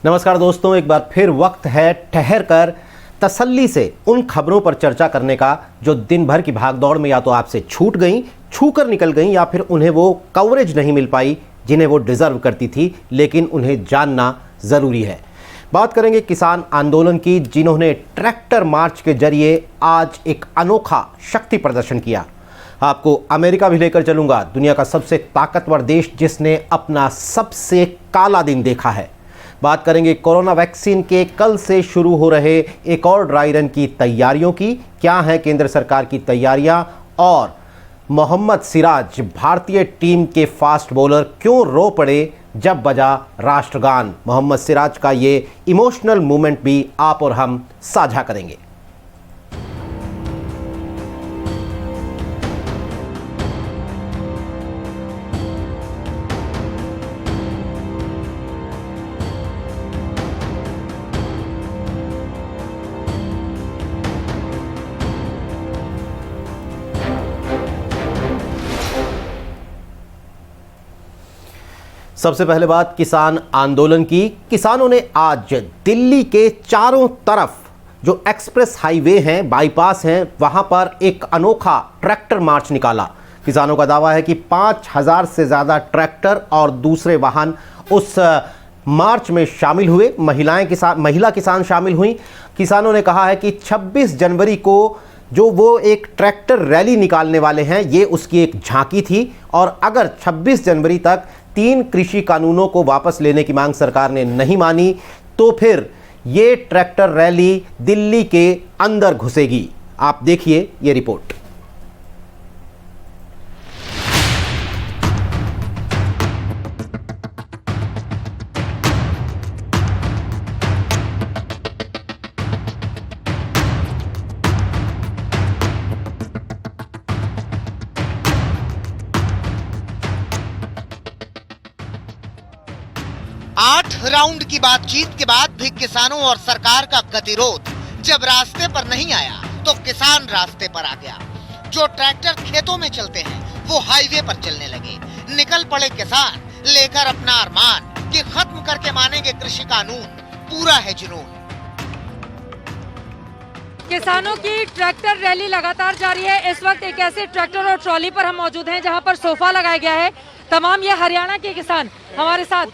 नमस्कार दोस्तों, एक बार फिर वक्त है ठहर कर तसल्ली से उन खबरों पर चर्चा करने का जो दिन भर की भागदौड़ में या तो आपसे छूट गई, छूकर निकल गई, या फिर उन्हें वो कवरेज नहीं मिल पाई जिन्हें वो डिजर्व करती थी, लेकिन उन्हें जानना ज़रूरी है। बात करेंगे किसान आंदोलन की, जिन्होंने ट्रैक्टर मार्च के जरिए आज एक अनोखा शक्ति प्रदर्शन किया। आपको अमेरिका भी लेकर चलूंगा, दुनिया का सबसे ताकतवर देश जिसने अपना सबसे काला दिन देखा है। बात करेंगे कोरोना वैक्सीन के कल से शुरू हो रहे एक और ड्राई रन की तैयारियों की, क्या है केंद्र सरकार की तैयारियां, और मोहम्मद सिराज भारतीय टीम के फास्ट बॉलर क्यों रो पड़े जब बजा राष्ट्रगान। मोहम्मद सिराज का ये इमोशनल मोमेंट भी आप और हम साझा करेंगे। सबसे पहले बात किसान आंदोलन की। किसानों ने आज दिल्ली के चारों तरफ जो एक्सप्रेस हाईवे हैं, बाईपास हैं, वहां पर एक अनोखा ट्रैक्टर मार्च निकाला। किसानों का दावा है कि 5000 से ज़्यादा ट्रैक्टर और दूसरे वाहन उस मार्च में शामिल हुए। महिला किसान शामिल हुई। किसानों ने कहा है कि 26 जनवरी को जो वो एक ट्रैक्टर रैली निकालने वाले हैं, ये उसकी एक झांकी थी, और अगर 26 जनवरी तक 3 कृषि कानूनों को वापस लेने की मांग सरकार ने नहीं मानी तो फिर ये ट्रैक्टर रैली दिल्ली के अंदर घुसेगी। आप देखिए ये रिपोर्ट। 8 राउंड की बातचीत के बाद भी किसानों और सरकार का गतिरोध जब रास्ते पर नहीं आया तो किसान रास्ते पर आ गया। जो ट्रैक्टर खेतों में चलते हैं वो हाईवे पर चलने लगे। निकल पड़े किसान लेकर अपना अरमान कि खत्म करके मानेंगे कृषि कानून, पूरा है जुनून। किसानों की ट्रैक्टर रैली लगातार जारी है। इस वक्त एक ऐसे ट्रैक्टर और ट्रॉली पर हम मौजूद हैं जहां पर सोफा लगाया गया है। तमाम ये हरियाणा के किसान हमारे साथ,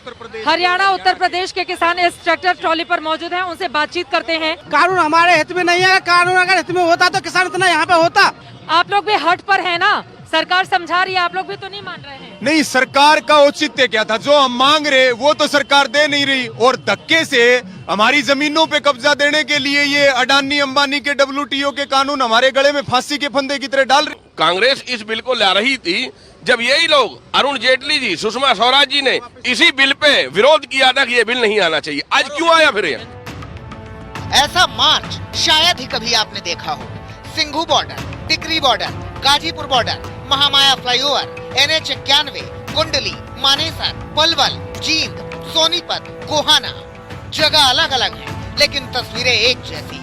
हरियाणा उत्तर प्रदेश के किसान इस ट्रैक्टर ट्रॉली पर मौजूद हैं, उनसे बातचीत करते हैं। कानून हमारे हित में नहीं है। कानून अगर हित में होता तो किसान इतना यहाँ पे होता। आप लोग भी हट पर है ना, सरकार समझा रही है, आप लोग भी तो नहीं मान रहे हैं? नहीं, सरकार का औचित्य क्या था? जो हम मांग रहे वो तो सरकार दे नहीं रही, और धक्के से हमारी जमीनों पे कब्जा देने के लिए ये अडानी अंबानी के WTO के कानून हमारे गले में फांसी के फंदे की तरह डाल रही। कांग्रेस इस बिल को ला रही थी जब यही लोग, अरुण जेटली जी, सुषमा स्वराज जी ने इसी बिल पे विरोध किया था कि ये बिल नहीं आना चाहिए। आज क्यों आया फिर? ऐसा मार्च शायद ही कभी आपने देखा हो। Singhu border, Tikri border, Ghazipur border, Mahamaya flyover, NH 91, कुंडली, मानेसर, पलवल, जींद, सोनीपत, गोहाना, जगह अलग अलग है लेकिन तस्वीरें एक जैसी।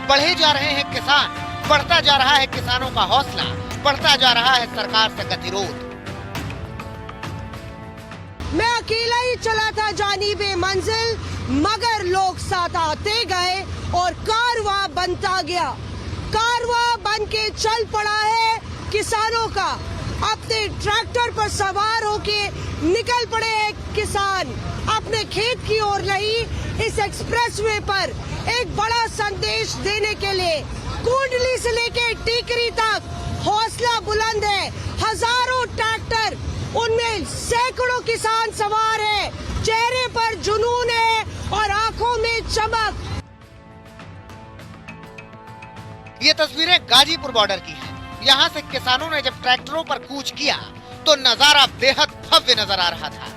बढ़े जा रहे हैं किसान, बढ़ता जा रहा है किसानों का हौसला, बढ़ता जा रहा है सरकार से गतिरोध। मैं अकेला ही चला था जानिबे मंजिल, मगर लोग साथ आते गए और कारवां बनता गया। कारवां बन के चल पड़ा है किसानों का। अपने ट्रैक्टर पर सवार होके निकल पड़े हैं किसान अपने खेत की ओर। नहीं, इस एक्सप्रेसवे पर एक बड़ा संदेश देने के लिए कुंडली से लेके टीकरी तक हौसला बुलंद है। हजारों ट्रैक्टर, उनमें सैकड़ों किसान सवार हैं। चेहरे पर जुनून है और आंखों में चमक। ये तस्वीरें गाजीपुर बॉर्डर की हैं। यहाँ से किसानों ने जब ट्रैक्टरों पर कूच किया तो नजारा बेहद भव्य नजर आ रहा था।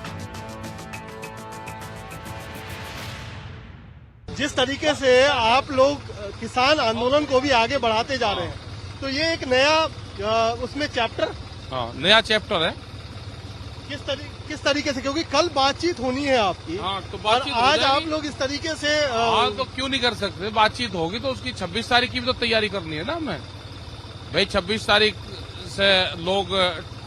जिस तरीके से आप लोग किसान आंदोलन को भी आगे बढ़ाते जा रहे हैं, तो ये एक नया उसमें चैप्टर, नया चैप्टर है। किस तरीके से, क्योंकि कल बातचीत होनी है आपकी, तो बातचीत और आज आप लोग इस तरीके से तो क्यों नहीं कर सकते? बातचीत होगी तो उसकी 26 तारीख की भी तो तैयारी करनी है ना हमें भाई। 26 तारीख से लोग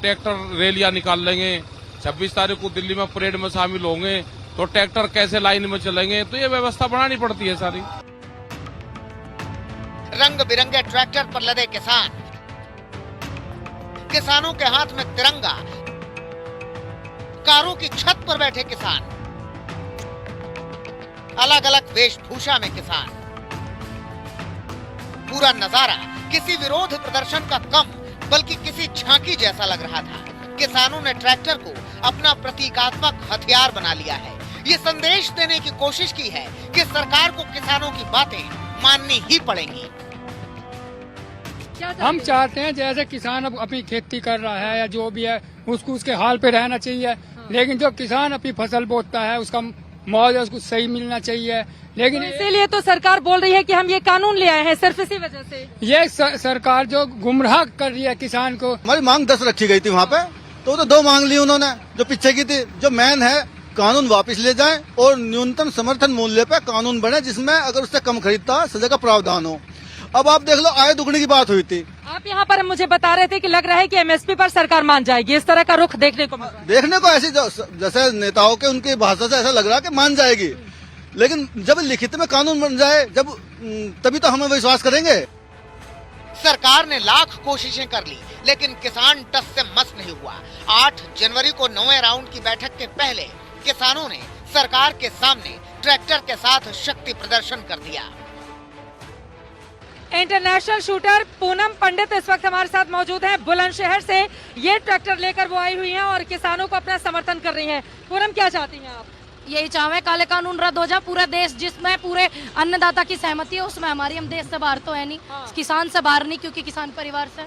ट्रैक्टर रैलियां निकाल लेंगे, 26 तारीख को दिल्ली में परेड में शामिल होंगे, तो ट्रैक्टर कैसे लाइन में चलेंगे, तो ये व्यवस्था बनानी पड़ती है सारी। रंग बिरंगे ट्रैक्टर पर लदे किसान, किसानों के हाथ में तिरंगा, कारों की छत पर बैठे किसान, अलग अलग वेशभूषा में किसान। पूरा नजारा किसी विरोध प्रदर्शन का कम बल्कि किसी झांकी जैसा लग रहा था। किसानों ने ट्रैक्टर को अपना प्रतीकात्मक हथियार बना लिया है। ये संदेश देने की कोशिश की है कि सरकार को किसानों की बातें माननी ही पड़ेंगी। हम चाहते हैं जैसे किसान अब अपनी खेती कर रहा है या जो भी है उसको उसके हाल पे रहना चाहिए, लेकिन जो किसान अपनी फसल बोता है उसका मुआवजा उसको सही मिलना चाहिए। लेकिन इसीलिए तो सरकार बोल रही है कि हम ये कानून ले आए हैं, सिर्फ इसी वजह से। ये सरकार जो गुमराह कर रही है किसान को। हमारी मांग 10 रखी गई थी वहाँ पे, तो 2 मांग ली उन्होंने जो पीछे की थी। जो मेन है कानून वापस ले जाएं और न्यूनतम समर्थन मूल्य पे कानून बने जिसमें अगर उससे कम खरीदता सजा का प्रावधान हो। अब आप देख लो आय दुगने की बात हुई थी। आप यहाँ पर मुझे बता रहे थे कि लग रहा है कि एमएसपी पर सरकार मान जाएगी, इस तरह का रुख देखने को मिल रहा है। देखने को ऐसी जैसे नेताओं के उनकी भाषा से ऐसा लग रहा है कि मान जाएगी, लेकिन जब लिखित में कानून बन जाए जब तभी तो हमें विश्वास करेंगे। सरकार ने लाख कोशिशें कर ली लेकिन किसान टस से मस नहीं हुआ। 8 जनवरी को 9वें राउंड की बैठक के पहले किसानों ने सरकार के सामने ट्रैक्टर के साथ शक्ति प्रदर्शन कर दिया। इंटरनेशनल शूटर पूनम पंडित इस वक्त हमारे साथ मौजूद हैं बुलंदशहर से। ये ट्रैक्टर लेकर वो आई हुई हैं और किसानों को अपना समर्थन कर रही हैं। पूनम, क्या चाहती हैं आप? यही चाहे काले कानून रद्द हो जाए। पूरा देश जिसमें पूरे अन्नदाता की सहमति है उसमें हमारी, हम देश से बाहर तो है नहीं, किसान से बाहर नहीं, क्योंकि किसान परिवार से।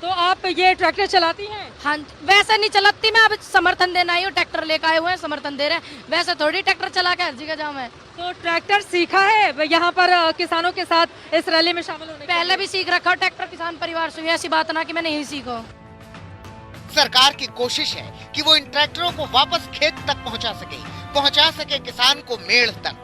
तो आप ये ट्रैक्टर चलाती हैं? हाँ, वैसे नहीं चलाती मैं, अब समर्थन देना ही हो, ट्रैक्टर लेकर आए हुए हैं, समर्थन दे रहे हैं। वैसे थोड़ी ट्रैक्टर चला के हर जगह जाऊँ मैं। तो ट्रैक्टर सीखा है यहाँ पर किसानों के साथ इस रैली में शामिल होने? पहले भी सीख रखा ट्रैक्टर किसान परिवार से, ऐसी बात ना कि मैं नहीं सीखो। सरकार की कोशिश है कि वो इन ट्रैक्टरों को वापस खेत तक पहुंचा सके किसान को मेड़ तक।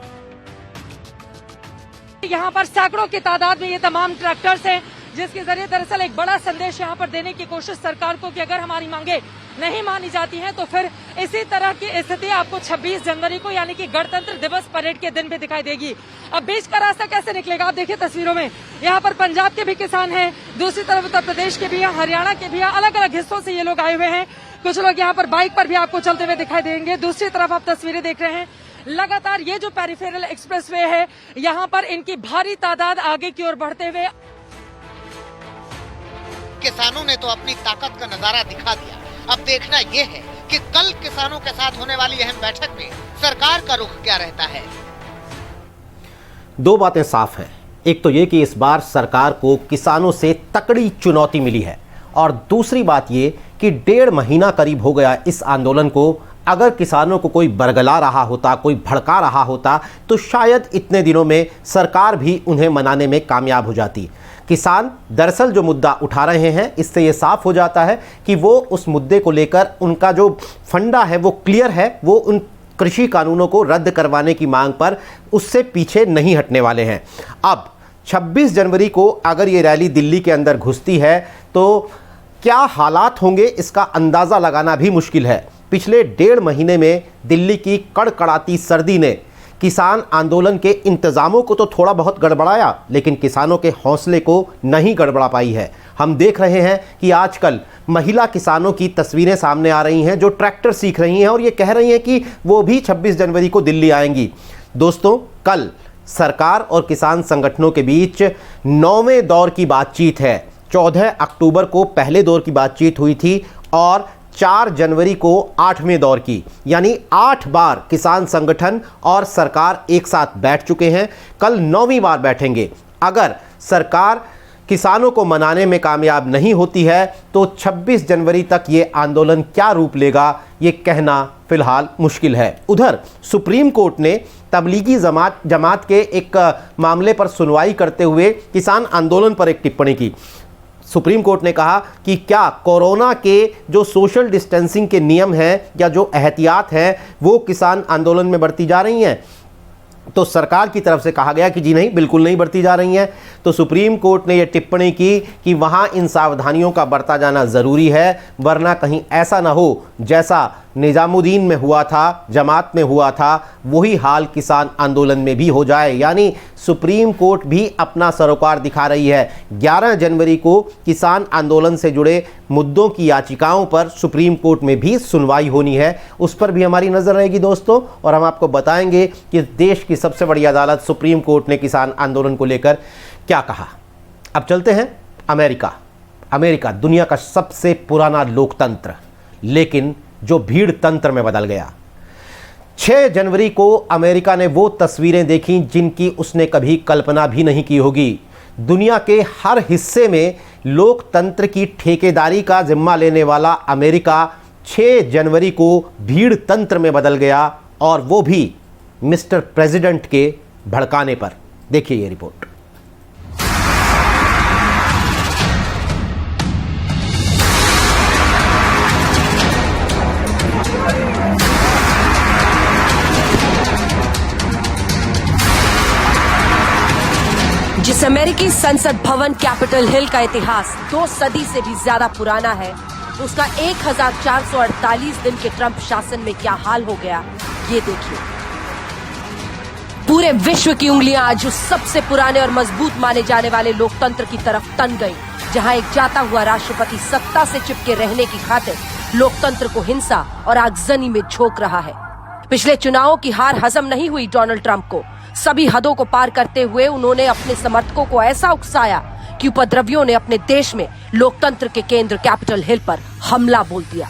यहाँ पर सैकड़ों की तादाद में ये तमाम ट्रैक्टर्स हैं जिसके जरिए दरअसल एक बड़ा संदेश यहाँ पर देने की कोशिश सरकार को कि अगर हमारी मांगे नहीं मानी जाती हैं तो फिर इसी तरह की स्थिति आपको 26 जनवरी को यानी कि गणतंत्र दिवस परेड के दिन भी दिखाई देगी। अब बीच का रास्ता कैसे निकलेगा? आप देखिए तस्वीरों में, यहाँ पर पंजाब के भी किसान हैं, दूसरी तरफ उत्तर प्रदेश के भी हैं, हरियाणा के भी हैं, अलग अलग हिस्सों से ये लोग आए हुए हैं। कुछ लोग यहाँ पर बाइक पर भी आपको चलते हुए दिखाई देंगे। दूसरी तरफ आप तस्वीरें देख रहे हैं, लगातार ये जो पेरिफेरल एक्सप्रेसवे है यहाँ पर इनकी भारी तादाद आगे की ओर बढ़ते हुए। किसानों ने तो अपनी ताकत का नजारा दिखा दिया। अब देखना यह है कि कल किसानों के साथ होने वाली अहम बैठक में सरकार का रुख क्या रहता है। 2 बातें साफ हैं। एक तो ये कि इस बार सरकार को किसानों से तकड़ी चुनौती मिली है, और दूसरी बात ये कि 1.5 महीना करीब हो गया इस आंदोलन को। अगर किसानों को कोई बरगला रहा होता, कोई भड़का रहा होता, तो शायद इतने दिनों में सरकार भी उन्हें मनाने में कामयाब हो जाती। किसान दरअसल जो मुद्दा उठा रहे हैं, इससे ये साफ हो जाता है कि वो उस मुद्दे को लेकर उनका जो फंडा है वो क्लियर है। वो उन कृषि कानूनों को रद्द करवाने की मांग पर उससे पीछे नहीं हटने वाले हैं। अब 26 जनवरी को अगर ये रैली दिल्ली के अंदर घुसती है तो क्या हालात होंगे, इसका अंदाज़ा लगाना भी मुश्किल है। पिछले 1.5 महीने में दिल्ली की कड़कड़ाती सर्दी ने किसान आंदोलन के इंतजामों को तो थोड़ा बहुत गड़बड़ाया, लेकिन किसानों के हौसले को नहीं गड़बड़ा पाई है। हम देख रहे हैं कि आजकल महिला किसानों की तस्वीरें सामने आ रही हैं जो ट्रैक्टर सीख रही हैं और ये कह रही हैं कि वो भी 26 जनवरी को दिल्ली आएंगी। दोस्तों, कल सरकार और किसान संगठनों के बीच 9वें दौर की बातचीत है। 14 अक्टूबर को पहले दौर की बातचीत हुई थी और 4 जनवरी को 8वें दौर की, यानी 8 बार किसान संगठन और सरकार एक साथ बैठ चुके हैं। कल 9वीं बार बैठेंगे। अगर सरकार किसानों को मनाने में कामयाब नहीं होती है तो 26 जनवरी तक ये आंदोलन क्या रूप लेगा, ये कहना फिलहाल मुश्किल है। उधर सुप्रीम कोर्ट ने तबलीगी जमात के एक मामले पर सुनवाई करते हुए किसान आंदोलन पर एक टिप्पणी की। सुप्रीम कोर्ट ने कहा कि क्या कोरोना के जो सोशल डिस्टेंसिंग के नियम हैं या जो एहतियात हैं वो किसान आंदोलन में बढ़ती जा रही हैं। तो सरकार की तरफ से कहा गया कि जी नहीं, बिल्कुल नहीं बढ़ती जा रही हैं। तो सुप्रीम कोर्ट ने ये टिप्पणी की कि वहाँ इन सावधानियों का बरता जाना ज़रूरी है, वरना कहीं ऐसा ना हो जैसा निजामुद्दीन में हुआ था, जमात में हुआ था, वही हाल किसान आंदोलन में भी हो जाए। यानी सुप्रीम कोर्ट भी अपना सरोकार दिखा रही है। 11 जनवरी को किसान आंदोलन से जुड़े मुद्दों की याचिकाओं पर सुप्रीम कोर्ट में भी सुनवाई होनी है, उस पर भी हमारी नज़र रहेगी दोस्तों। और हम आपको बताएंगे कि देश की सबसे बड़ी अदालत सुप्रीम कोर्ट ने किसान आंदोलन को लेकर क्या कहा। अब चलते हैं अमेरिका, दुनिया का सबसे पुराना लोकतंत्र, लेकिन जो भीड़ तंत्र में बदल गया। 6 जनवरी को अमेरिका ने वो तस्वीरें देखी जिनकी उसने कभी कल्पना भी नहीं की होगी। दुनिया के हर हिस्से में लोकतंत्र की ठेकेदारी का जिम्मा लेने वाला अमेरिका 6 जनवरी को भीड़ तंत्र में बदल गया, और वो भी मिस्टर प्रेसिडेंट के भड़काने पर। देखिए ये रिपोर्ट। जिस अमेरिकी संसद भवन कैपिटल हिल का इतिहास 2 सदी से भी ज्यादा पुराना है, उसका 1448 दिन के ट्रंप शासन में क्या हाल हो गया, ये देखिए। पूरे विश्व की उंगलियां आज उस सबसे पुराने और मजबूत माने जाने वाले लोकतंत्र की तरफ तन गई, जहां एक जाता हुआ राष्ट्रपति सत्ता से चिपके रहने की खातिर लोकतंत्र को हिंसा और आगजनी में झोंक रहा है। पिछले चुनावों की हार हजम नहीं हुई डोनाल्ड ट्रंप को। सभी हदों को पार करते हुए उन्होंने अपने समर्थकों को ऐसा उकसाया कि उपद्रवियों ने अपने देश में लोकतंत्र के केंद्र कैपिटल हिल पर हमला बोल दिया।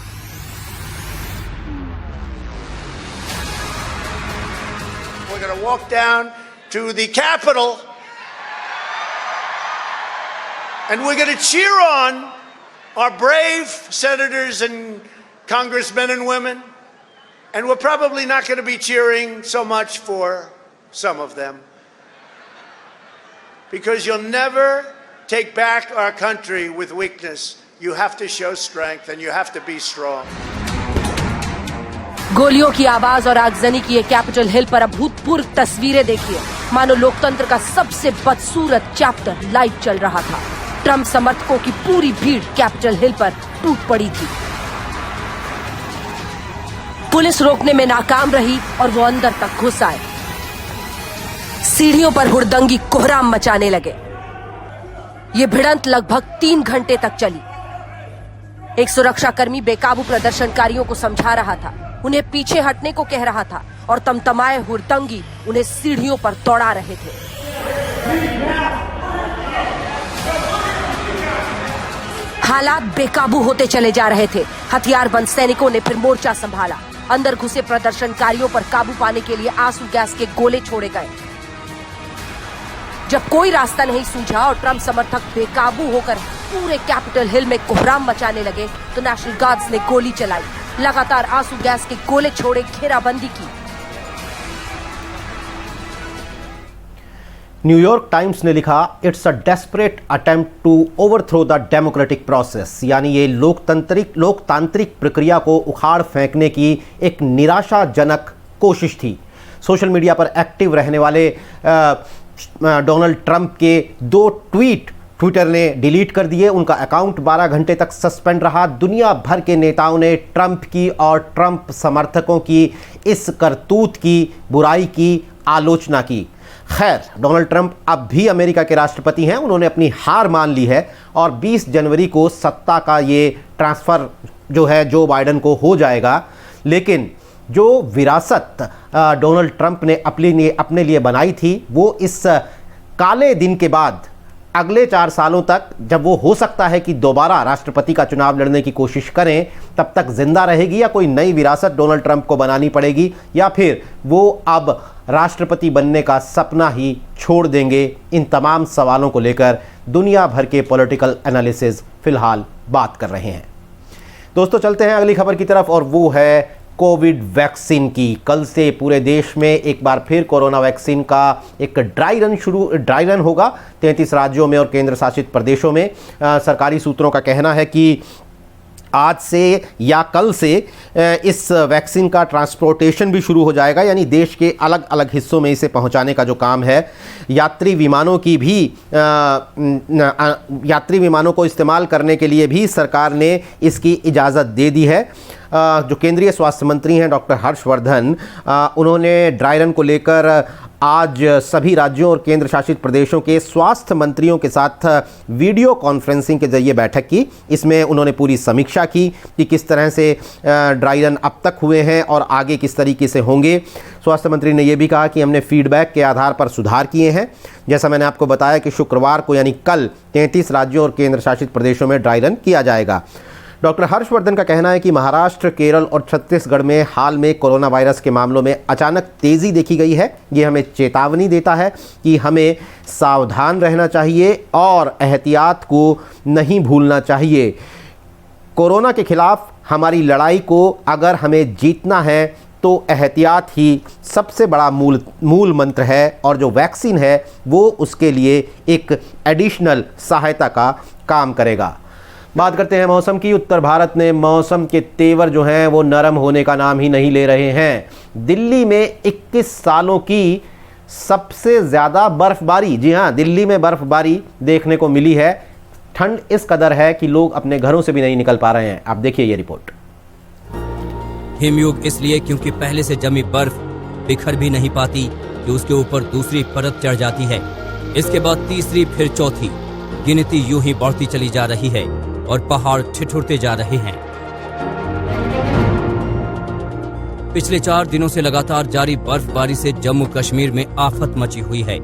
We're going to walk down to the Capitol and we're going to cheer on our brave senators and congressmen and women, and we're probably not going to be cheering so much for some of them, because you'll never take back our country with weakness. You have to show strength and you have to be strong. गोलियों की आवाज और आगजनी की ये Capitol Hill पर अभूतपूर्व तस्वीरें देखिए, मानो लोकतंत्र का सबसे बदसूरत चैप्टर लाइव चल रहा था। ट्रंप समर्थकों की पूरी भीड़ कैपिटल हिल पर टूट पड़ी थी। पुलिस रोकने में नाकाम रही और वो अंदर तक घुस आए। सीढ़ियों पर हुड़दंगी कोहराम मचाने लगे। ये भिड़ंत लगभग 3 घंटे तक चली। एक सुरक्षाकर्मी बेकाबू प्रदर्शनकारियों को समझा रहा था, उन्हें पीछे हटने को कह रहा था, और तमतमाए हुड़दंगी उन्हें सीढ़ियों पर दौड़ा रहे थे। हालात बेकाबू होते चले जा रहे थे। हथियारबंद सैनिकों ने फिर मोर्चा संभाला। अंदर घुसे प्रदर्शनकारियों पर काबू पाने के लिए आंसू गैस के गोले छोड़े गए। जब कोई रास्ता नहीं सूझा और ट्रंप समर्थक बेकाबू होकर पूरे कैपिटल हिल में कोहराम मचाने लगे, तो नेशनल गार्ड्स ने गोली चलाई, लगातार आंसू गैस के गोले छोड़े, घेराबंदी की। न्यूयॉर्क टाइम्स ने लिखा, it's a desperate attempt to overthrow the democratic process, यानी ये लोकतांत्रिक प्रक्रिया को उखाड़ फेंकने की एक निराशाजनक कोशिश थी। सोशल मीडिया पर एक्टिव रहने वाले डोनाल्ड ट्रंप के 2 ट्वीट ट्विटर ने डिलीट कर दिए। उनका अकाउंट 12 घंटे तक सस्पेंड रहा। दुनिया भर के नेताओं ने ट्रंप की और ट्रंप समर्थकों की इस करतूत की, बुराई की आलोचना की। खैर, डोनाल्ड ट्रंप अब भी अमेरिका के राष्ट्रपति हैं। उन्होंने अपनी हार मान ली है और 20 जनवरी को सत्ता का ये ट्रांसफ़र जो है जो बाइडेन को हो जाएगा। लेकिन जो विरासत डोनाल्ड ट्रंप ने अपने लिए बनाई थी, वो इस काले दिन के बाद अगले 4 सालों तक, जब वो हो सकता है कि दोबारा राष्ट्रपति का चुनाव लड़ने की कोशिश करें, तब तक जिंदा रहेगी, या कोई नई विरासत डोनाल्ड ट्रंप को बनानी पड़ेगी, या फिर वो अब राष्ट्रपति बनने का सपना ही छोड़ देंगे। इन तमाम सवालों को लेकर दुनिया भर के पॉलिटिकल एनालिसिस फिलहाल बात कर रहे हैं। दोस्तों, चलते हैं अगली खबर की तरफ, और वो है कोविड वैक्सीन की। कल से पूरे देश में एक बार फिर कोरोना वैक्सीन का एक ड्राई रन होगा 33 राज्यों में और केंद्र शासित प्रदेशों में। सरकारी सूत्रों का कहना है कि आज से या कल से इस वैक्सीन का ट्रांसपोर्टेशन भी शुरू हो जाएगा, यानी देश के अलग अलग हिस्सों में इसे पहुंचाने का जो काम है। यात्री विमानों को इस्तेमाल करने के लिए भी सरकार ने इसकी इजाज़त दे दी है। जो केंद्रीय स्वास्थ्य मंत्री हैं डॉक्टर हर्षवर्धन, उन्होंने ड्राई रन को लेकर आज सभी राज्यों और केंद्र शासित प्रदेशों के स्वास्थ्य मंत्रियों के साथ वीडियो कॉन्फ्रेंसिंग के जरिए बैठक की। इसमें उन्होंने पूरी समीक्षा की कि किस तरह से ड्राई रन अब तक हुए हैं और आगे किस तरीके से होंगे। स्वास्थ्य मंत्री ने यह भी कहा कि हमने फीडबैक के आधार पर सुधार किए हैं। जैसा मैंने आपको बताया कि शुक्रवार को यानी कल 33 राज्यों और केंद्र शासित प्रदेशों में ड्राई रन किया जाएगा। डॉक्टर हर्षवर्धन का कहना है कि महाराष्ट्र, केरल और छत्तीसगढ़ में हाल में कोरोना वायरस के मामलों में अचानक तेज़ी देखी गई है। ये हमें चेतावनी देता है कि हमें सावधान रहना चाहिए और एहतियात को नहीं भूलना चाहिए। कोरोना के खिलाफ हमारी लड़ाई को अगर हमें जीतना है तो एहतियात ही सबसे बड़ा मूल मंत्र है और जो वैक्सीन है वो उसके लिए एक एडिशनल सहायता का काम करेगा। बात करते हैं मौसम की। उत्तर भारत में मौसम के तेवर जो हैं वो नरम होने का नाम ही नहीं ले रहे हैं। दिल्ली में 21 सालों की सबसे ज़्यादा बर्फबारी, जी हाँ, दिल्ली में बर्फबारी देखने को मिली है। ठंड इस कदर है कि लोग अपने घरों से भी नहीं निकल पा रहे हैं। आप देखिए ये रिपोर्ट। हिमयुग इसलिए क्योंकि पहले से जमी बर्फ बिखर भी नहीं पाती कि उसके ऊपर दूसरी परत चढ़ जाती है। इसके बाद तीसरी, फिर चौथी, गिनती यूं ही बढ़ती चली जा रही है और पहाड़ ठिठुरते जा रहे हैं। पिछले 4 दिनों से लगातार जारी बर्फबारी से जम्मू कश्मीर में आफत मची हुई है।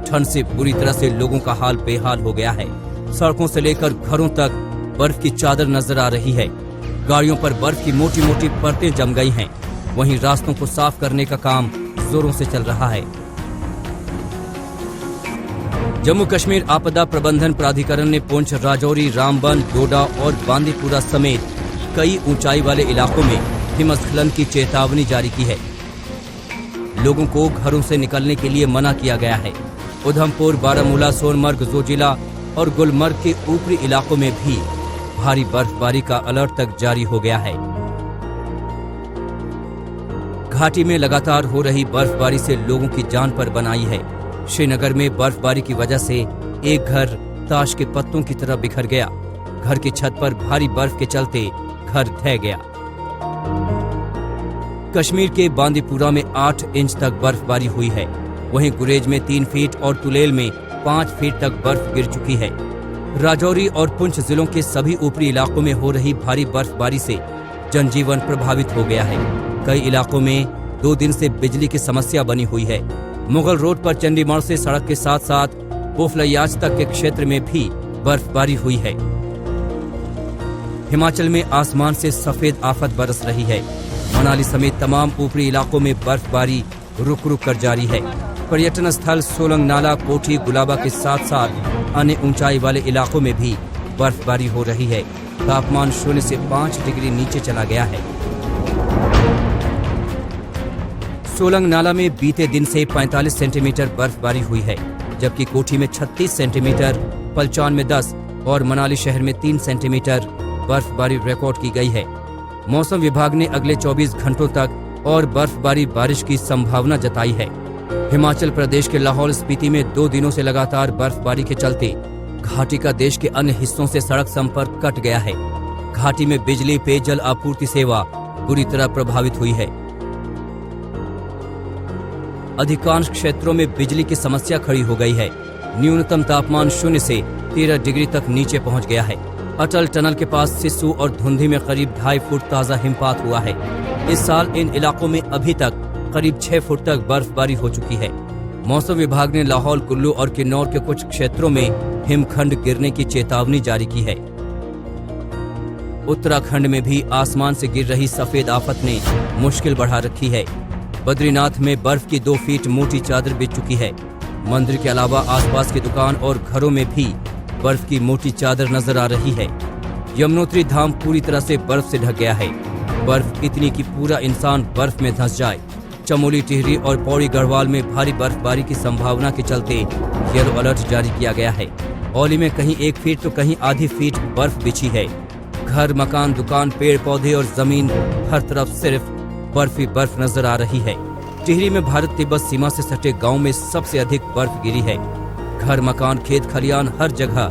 ठंड से बुरी तरह से लोगों का हाल बेहाल हो गया है। सड़कों से लेकर घरों तक बर्फ की चादर नजर आ रही है। गाड़ियों पर बर्फ की मोटी मोटी परतें जम गई हैं। वहीं रास्तों को साफ करने का काम जोरों से चल रहा है। जम्मू कश्मीर आपदा प्रबंधन प्राधिकरण ने पुंछ, राजौरी, रामबन, डोडा और बांदीपुरा समेत कई ऊंचाई वाले इलाकों में हिमस्खलन की चेतावनी जारी की है। लोगों को घरों से निकलने के लिए मना किया गया है। उधमपुर, बारामूला, सोनमर्ग, जोजिला और गुलमर्ग के ऊपरी इलाकों में भी भारी बर्फबारी का अलर्ट तक जारी हो गया है। घाटी में लगातार हो रही बर्फबारी से लोगों की जान पर बन आई है। श्रीनगर में बर्फबारी की वजह से एक घर ताश के पत्तों की तरह बिखर गया। घर की छत पर भारी बर्फ के चलते घर ढह गया। कश्मीर के बांदीपुरा में 8 इंच तक बर्फबारी हुई है। वहीं गुरेज में 3 फीट और तुलेल में 5 फीट तक बर्फ गिर चुकी है। राजौरी और पुंछ जिलों के सभी ऊपरी इलाकों में हो रही भारी बर्फबारी से जनजीवन प्रभावित हो गया है। कई इलाकों में 2 दिन से बिजली की समस्या बनी हुई है। मुगल रोड पर चंडीगढ़ से सड़क के साथ साथ बोफलयाज तक के क्षेत्र में भी बर्फबारी हुई है। हिमाचल में आसमान से सफेद आफत बरस रही है। मनाली समेत तमाम ऊपरी इलाकों में बर्फबारी रुक रुक कर जारी है। पर्यटन स्थल सोलंग नाला, कोठी, गुलाबा के साथ साथ अन्य ऊंचाई वाले इलाकों में भी बर्फबारी हो रही है। तापमान 0 से 5 डिग्री नीचे चला गया है। सोलंग नाला में बीते दिन से 45 सेंटीमीटर बर्फबारी हुई है, जबकि कोठी में 36 सेंटीमीटर, पलचान में 10 और मनाली शहर में 3 सेंटीमीटर बर्फबारी रिकॉर्ड की गई है। मौसम विभाग ने अगले 24 घंटों तक और बर्फबारी बारिश की संभावना जताई है। हिमाचल प्रदेश के लाहौल स्पीति में 2 दिनों से लगातार बर्फबारी के चलते घाटी का देश के अन्य हिस्सों से सड़क संपर्क कट गया है। घाटी में बिजली, पेयजल आपूर्ति सेवा बुरी तरह प्रभावित हुई है। अधिकांश क्षेत्रों में बिजली की समस्या खड़ी हो गई है। न्यूनतम तापमान 0 से 13 डिग्री तक नीचे पहुंच गया है। अटल टनल के पास सिस्सू और धुंधी में करीब 2.5 फुट ताजा हिमपात हुआ है। इस साल इन इलाकों में अभी तक करीब 6 फुट तक बर्फबारी हो चुकी है। मौसम विभाग ने लाहौल, कुल्लू और किन्नौर के कुछ क्षेत्रों में हिमखंड गिरने की चेतावनी जारी की है। उत्तराखंड में भी आसमान से गिर रही सफेद आफत ने मुश्किल बढ़ा रखी है। बद्रीनाथ में बर्फ की 2 फीट मोटी चादर बिछ चुकी है। मंदिर के अलावा आसपास की दुकान और घरों में भी बर्फ की मोटी चादर नजर आ रही है। यमुनोत्री धाम पूरी तरह से बर्फ से ढक गया है। बर्फ इतनी कि पूरा इंसान बर्फ में धंस जाए। चमोली, टिहरी और पौड़ी गढ़वाल में भारी बर्फबारी की संभावना के चलते येलो अलर्ट जारी किया गया है। औली में कहीं 1 फीट तो कहीं आधी फीट बर्फ बिछी है। घर, मकान, दुकान, पेड़ पौधे और जमीन हर तरफ सिर्फ बर्फ ही बर्फ नजर आ रही है। टिहरी में भारत तिब्बत सीमा से सटे गांव में सबसे अधिक बर्फ गिरी है। घर, मकान, खेत खलियान हर जगह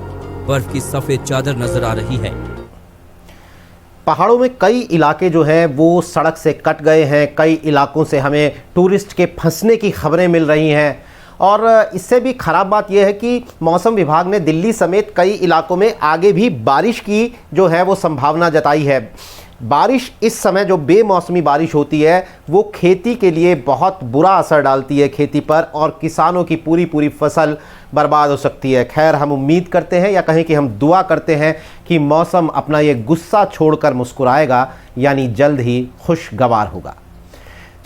बर्फ की सफेद चादर नजर आ रही है। पहाड़ों में कई इलाके जो हैं वो सड़क से कट गए हैं, कई इलाकों से हमें टूरिस्ट के फंसने की खबरें मिल रही हैं। और इससे भी ख़राब बात यह है कि मौसम विभाग ने दिल्ली समेत कई इलाकों में आगे भी बारिश की जो है वो संभावना जताई है। बारिश इस समय जो बेमौसमी बारिश होती है वो खेती के लिए बहुत बुरा असर डालती है खेती पर, और किसानों की पूरी फसल बर्बाद हो सकती है। खैर, हम उम्मीद करते हैं या कहें कि हम दुआ करते हैं कि मौसम अपना ये गुस्सा छोड़कर मुस्कुराएगा, यानी जल्द ही खुशगवार होगा।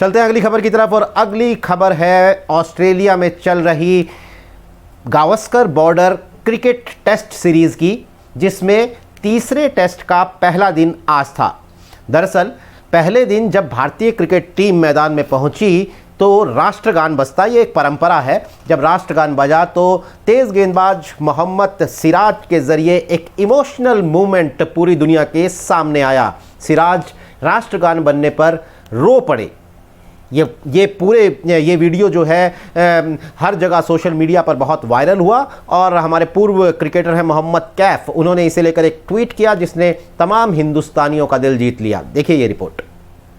चलते हैं अगली खबर की तरफ, और अगली खबर है ऑस्ट्रेलिया में चल रही Gavaskar Border cricket test series की, जिसमें तीसरे टेस्ट का पहला दिन आज था। दरअसल पहले दिन जब भारतीय क्रिकेट टीम मैदान में पहुंची तो राष्ट्रगान बजता, ये एक परंपरा है। जब राष्ट्रगान बजा तो तेज़ गेंदबाज मोहम्मद सिराज के ज़रिए एक इमोशनल मूवमेंट पूरी दुनिया के सामने आया। सिराज राष्ट्रगान बनने पर रो पड़े। ये वीडियो जो है हर जगह सोशल मीडिया पर बहुत वायरल हुआ, और हमारे पूर्व क्रिकेटर हैं मोहम्मद कैफ, उन्होंने इसे लेकर एक ट्वीट किया जिसने तमाम हिंदुस्तानियों का दिल जीत लिया। देखिए ये रिपोर्ट।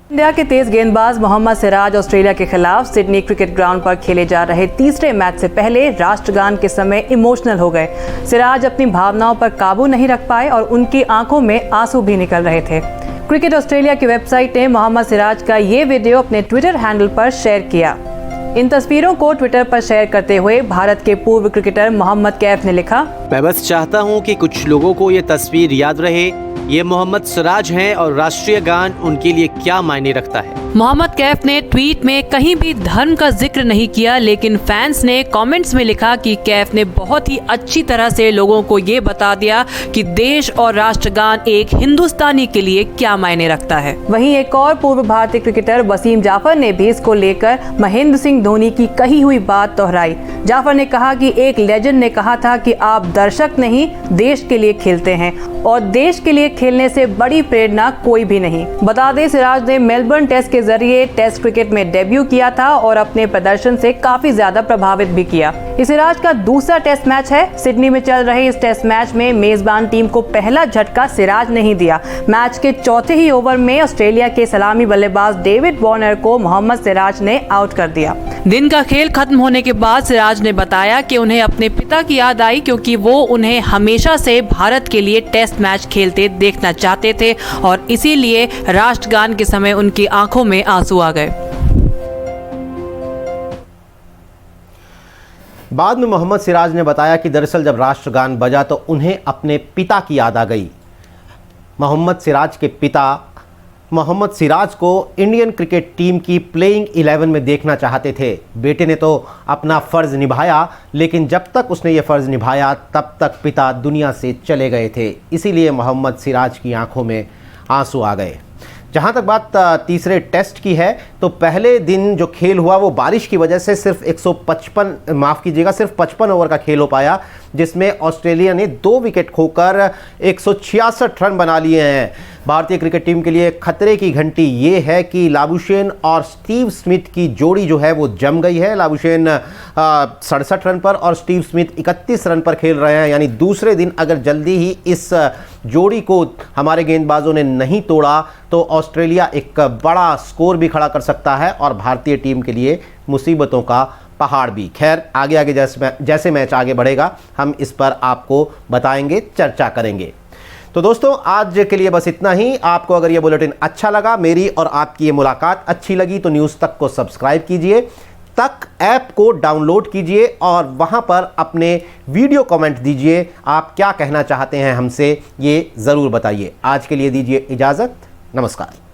इंडिया के तेज गेंदबाज मोहम्मद सिराज ऑस्ट्रेलिया के खिलाफ सिडनी क्रिकेट ग्राउंड पर खेले जा रहे तीसरे मैच से पहले राष्ट्रगान के समय इमोशनल हो गए। सिराज अपनी भावनाओं पर काबू नहीं रख पाए और उनकी आंखों में आंसू भी निकल रहे थे। क्रिकेट ऑस्ट्रेलिया की वेबसाइट ने मोहम्मद सिराज का ये वीडियो अपने ट्विटर हैंडल पर शेयर किया। इन तस्वीरों को ट्विटर पर शेयर करते हुए भारत के पूर्व क्रिकेटर मोहम्मद कैफ ने लिखा, मैं बस चाहता हूं कि कुछ लोगों को ये तस्वीर याद रहे। ये मोहम्मद सिराज हैं और राष्ट्रीय गान उनके लिए क्या मायने रखता है। मोहम्मद कैफ ने ट्वीट में कहीं भी धर्म का जिक्र नहीं किया, लेकिन फैंस ने कमेंट्स में लिखा कि कैफ ने बहुत ही अच्छी तरह से लोगों को ये बता दिया कि देश और राष्ट्रगान एक हिंदुस्तानी के लिए क्या मायने रखता है। वहीं एक और पूर्व भारतीय क्रिकेटर वसीम जाफर ने भी इसको लेकर महेंद्र सिंह धोनी की कही हुई बात दोहराई। जाफर ने कहा कि एक लेजेंड ने कहा था कि आप दर्शक नहीं, देश के लिए खेलते हैं, और देश के लिए खेलने से बड़ी प्रेरणा कोई भी नहीं। बता दें, सिराज ने मेलबर्न टेस्ट के जरिए टेस्ट क्रिकेट में डेब्यू किया था और अपने प्रदर्शन से काफी ज्यादा प्रभावित भी किया। इस सिराज का दूसरा टेस्ट मैच है। सिडनी में चल रहे इस टेस्ट मैच में मेजबान टीम को पहला झटका सिराज नहीं दिया। मैच के चौथे ही ओवर में ऑस्ट्रेलिया के सलामी बल्लेबाज डेविड वार्नर को मोहम्मद सिराज ने आउट कर दिया। दिन का खेल खत्म होने के बाद सिराज ने बताया कि उन्हें अपने पिता की याद आई, क्योंकि वो उन्हें हमेशा से भारत के लिए टेस्ट मैच खेलते देखना चाहते थे और इसीलिए राष्ट्रगान के समय उनकी आंखों में आंसू आ गए। बाद में मोहम्मद सिराज ने बताया कि दरअसल जब राष्ट्रगान बजा तो उन्हें अपने पिता की याद आ गई। मोहम्मद सिराज के पिता मोहम्मद सिराज को इंडियन क्रिकेट टीम की प्लेइंग 11 में देखना चाहते थे। बेटे ने तो अपना फ़र्ज़ निभाया, लेकिन जब तक उसने ये फ़र्ज़ निभाया तब तक पिता दुनिया से चले गए थे। इसीलिए मोहम्मद सिराज की आंखों में आंसू आ गए। जहाँ तक बात तीसरे टेस्ट की है, तो पहले दिन जो खेल हुआ वो बारिश की वजह से सिर्फ 55 ओवर का खेल हो पाया, जिसमें ऑस्ट्रेलिया ने 2 विकेट खोकर 166 रन बना लिए हैं। भारतीय क्रिकेट टीम के लिए खतरे की घंटी ये है कि लाबुशेन और स्टीव स्मिथ की जोड़ी जो है वो जम गई है। लाबुशेन 67 रन पर और स्टीव स्मिथ 31 रन पर खेल रहे हैं, यानी दूसरे दिन अगर जल्दी ही इस जोड़ी को हमारे गेंदबाजों ने नहीं तोड़ा तो ऑस्ट्रेलिया एक बड़ा स्कोर भी खड़ा कर सकता है और भारतीय टीम के लिए मुसीबतों का पहाड़ भी। खैर, आगे जैसे मैच आगे बढ़ेगा हम इस पर आपको बताएंगे, चर्चा करेंगे। तो दोस्तों, आज के लिए बस इतना ही। आपको अगर ये बुलेटिन अच्छा लगा, मेरी और आपकी ये मुलाकात अच्छी लगी, तो न्यूज़ तक को सब्सक्राइब कीजिए, तक ऐप को डाउनलोड कीजिए और वहाँ पर अपने वीडियो कमेंट दीजिए। आप क्या कहना चाहते हैं हमसे, ये ज़रूर बताइए। आज के लिए दीजिए इजाज़त। नमस्कार।